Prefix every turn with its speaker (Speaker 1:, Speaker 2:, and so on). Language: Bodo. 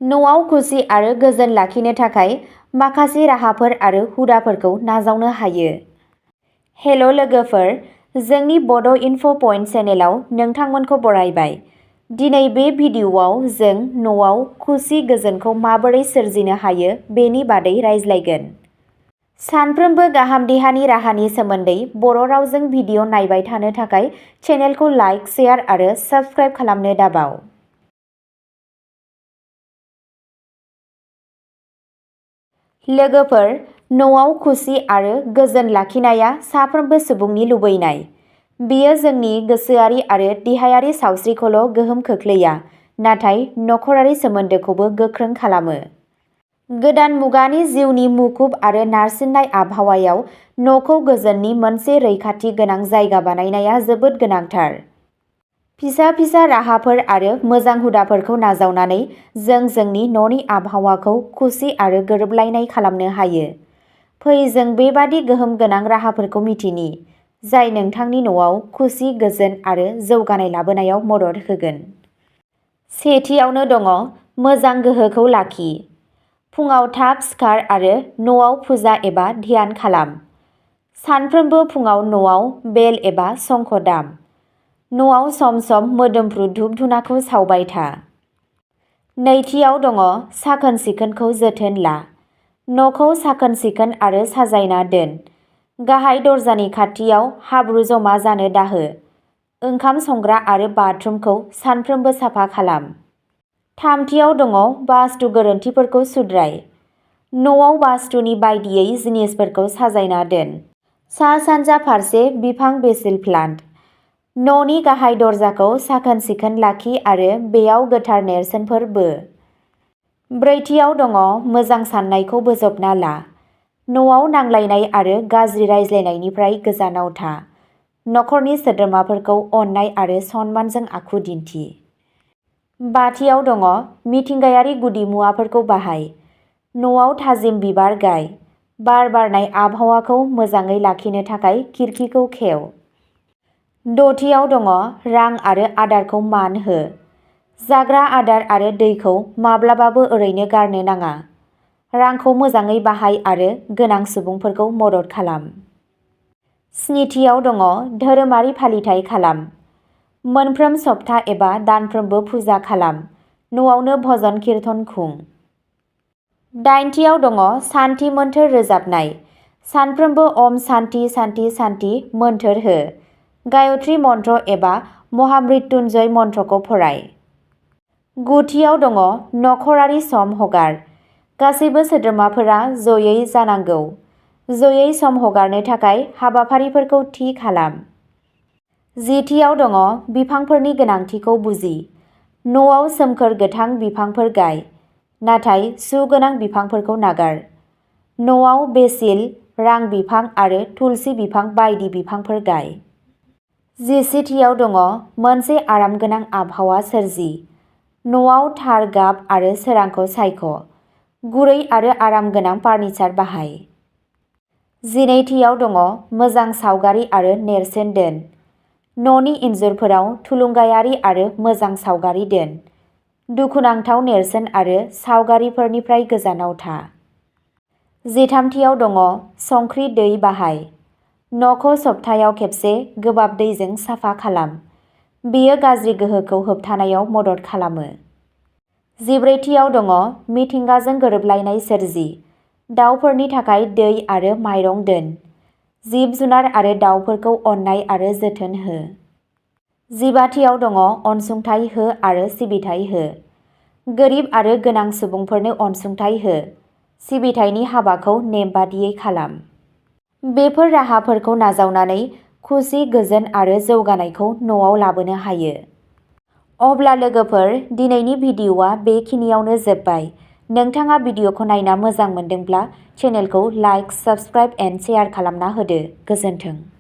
Speaker 1: न'आव खुसि आरो गोजोन लाखिनो थाखाय माखासे राहाफोर आरो हुदाफोरखौ नाजावनो हायो। हेल' लोगोफोर, जोंनि बड' इनफ' पइन्ट चेनेलाव नोंथांमोनखौ बरायबाय। दिनै बे भिडिअ'आव जों न'आव खुसि गोजोनखौ माबोरै सोरजिनो हायो बेनि बादै रायज्लायगोन। सानफ्रोमबो गाहाम देहानि राहानि सोमोन्दै बर' रावजों भिडिअ' नायबाय थानो थाखाय चेनेलखौ लाइक, शेयार आरो साबस्क्राइब खालामनो दाबाव। लोगोफोर, न'आव खुसि आरो गोजोन लाखिनाया साफ्रोमबो सुबुंनि लुबैनाय। बेयो जोंनि गोसोआरि आरो देहायारि सावस्रिखौल' गोहोम खोख्लैया, नाथाय नखरारि सोमोन्दोखौबो गोख्रों खालामो। गोदान मुगानि जिउनि मुखुब आरो नारसिननाय आबहावायाव न'खौ गोजोननि मोनसे रैखाथि गोनां जायगा बानायनाया जोबोद गोनांथार। फिसा फिसा राहाफोर आरो मोजां हुदाफोरखौ नाजावनानै जों जोंनि न'नि आबहावाखौ खुसि आरो गोरोबलायनाय खालामनो हायो। फै जों बेबादि गोहोम गोनां राहाफोरखौ मिथिनि, जाय नोंथांनि न'आव खुसि, गोजोन आरो जौगानाय लाबोनायाव मदद होगोन। सेथियावनो दङ मोजां गोहोखौ लाखि। फुङाव थाब सिखार आरो न'आव फुजा एबा ध्यान खालाम। सानफ्रोमबो फुङाव न'आव बेल एबा शंख दाम। न'आव सम सम मोदोमफ्रु धुप-धुनाखौ सावबाय था। नैथियाव दङ साखोन-सिखोनखौ जोथोन ला। न'खौ साखोन-सिखोन आरो साजायना दोन। गाहाय दरजानि खाथियाव हाब्रु जमा जानो दाहो। ओंखाम संग्रा आरो बाथरुमखौ सानफ्रोमबो साफा खालाम। थामथियाव दङ वास्तु गोरोन्थिफोरखौ सुद्राय। न'आव वास्तुनि बायदियै जिनिसफोरखौ साजायना दोन। सा-सानजा फारसे बिफां बेसिल प्लान्ट। न'नि गाहाय दरजाखौ साखोन-सिखोन लाखि आरो बेयाव गोथार नेरसोनफोर बो। ब्रैथियाव दङ मोजां साननायखौ बोजबना ला। न'आव नांलायनाय आरो गाज्रि रायज्लायनायनिफ्राय गोजानाव था। नखरनि सोद्रोमाफोरखौ अननाय आरो सनमानजों आखु दिन्थि। बाथियाव दङ मिथिंगायारि गुदिमुवाफोरखौ बाहाय। न'आव थाजिम बिबार गाय। बार बारनाय आबहावाखौ मोजाङै लाखिनो थाखाय खिरखिखौ खेव। दथियाव दङ रां आरो आदारखौ मान हो। जाग्रा आदार आरो दैखौ माब्लाबाबो ओरैनो गारनो नाङा। रांखौ मोजाङै बाहाय आरो गोनां सुबुंफोरखौ मदद खालाम। स्निथियाव दङ धोरोमारि फालिथाय खालाम। मोनफ्रोम सप्ता एबा दानफ्रोमबो फुजा खालाम। न'आवनो भजन कीर्तन खुं। दाइनथियाव दङ सान्थि मोन्थोर रोजाबनाय। सानफ्रोमबो अम शान्ति शान्ति शान्ति मोन्थोर हो। गायत्री मन्त्र एबा महामृत्युन्जय मन्त्रखौ फराय। गुथियाव दङ नखरारि सम हगार। गासैबो सोद्रोमाफोरा जयै जानांगौ। जयै सम हगारनो थाखाय हाबाफारिफोरखौ थि खालाम। जिथियाव दङ बिफांफोरनि गोनांथिखौ बुजि। न'आव सोमखोर गोथां बिफांफोर गाय, नाथाय सुगोनां बिफांफोरखौ नागार। न'आव बेसिल, रां बिफां आरो तुलसि बिफां बायदि बिफांफोर गाय। जिसेथियाव दङ मोनसे आरामगोनां आबहावा सोरजि। न'आव थार गाब आरो सोरांखौ सायख'। गुरै आरो आरामगोनां फार्निचार बाहाय। जिनैथियाव दङ मोजां सावगारि आरो नेरसोन दोन। न'नि इन्जुरफोराव थुलुंगायारि आरो मोजां सावगारि दोन। दुखुनांथाव नेरसोन आरो सावगारिफोरनिफ्राय गोजानाव था। जिथामथियाव दङ संख्रि दै बाहाय। न'खौ सप्तायाव खेबसे गोबाब दैजों साफा खालाम। बेयो गाज्रि गोहोखौ होबथानायाव मदद खालामो। जिब्रैथियाव दङ मिथिंगाजों गोरोबलायनाय सोरजि। दाउफोरनि थाखाय दै आरो माइरं दोन। जिब-जुनार आरो दाउफोरखौ अननाय आरो जोथोन हो। जिबाथियाव दङ अनसुंथाइ हो आरो सिबिथाइ हो। गोरिब आरो गोनां सुबुंफोरनो अनसुंथाइ हो। सिबिथायनि हाबाखौ नेमबादियै खालाम। बेफोर राहाफोरखौ नाजावनानै खुसि, गोजोन आरो जौगानायखौ न'आव लाबोनो हायो। अब्ला लोगोफोर, दिनैनि भिडिअ'आ बेखिनियावनो जोब्बाय। नोंथाङा भिडिअ'खौ नायना मोजां मोनदोंब्ला चेनेलखौ लाइक, साबस्क्राइब एन्ड शेयार खालामना होदो। गोजोन्थों।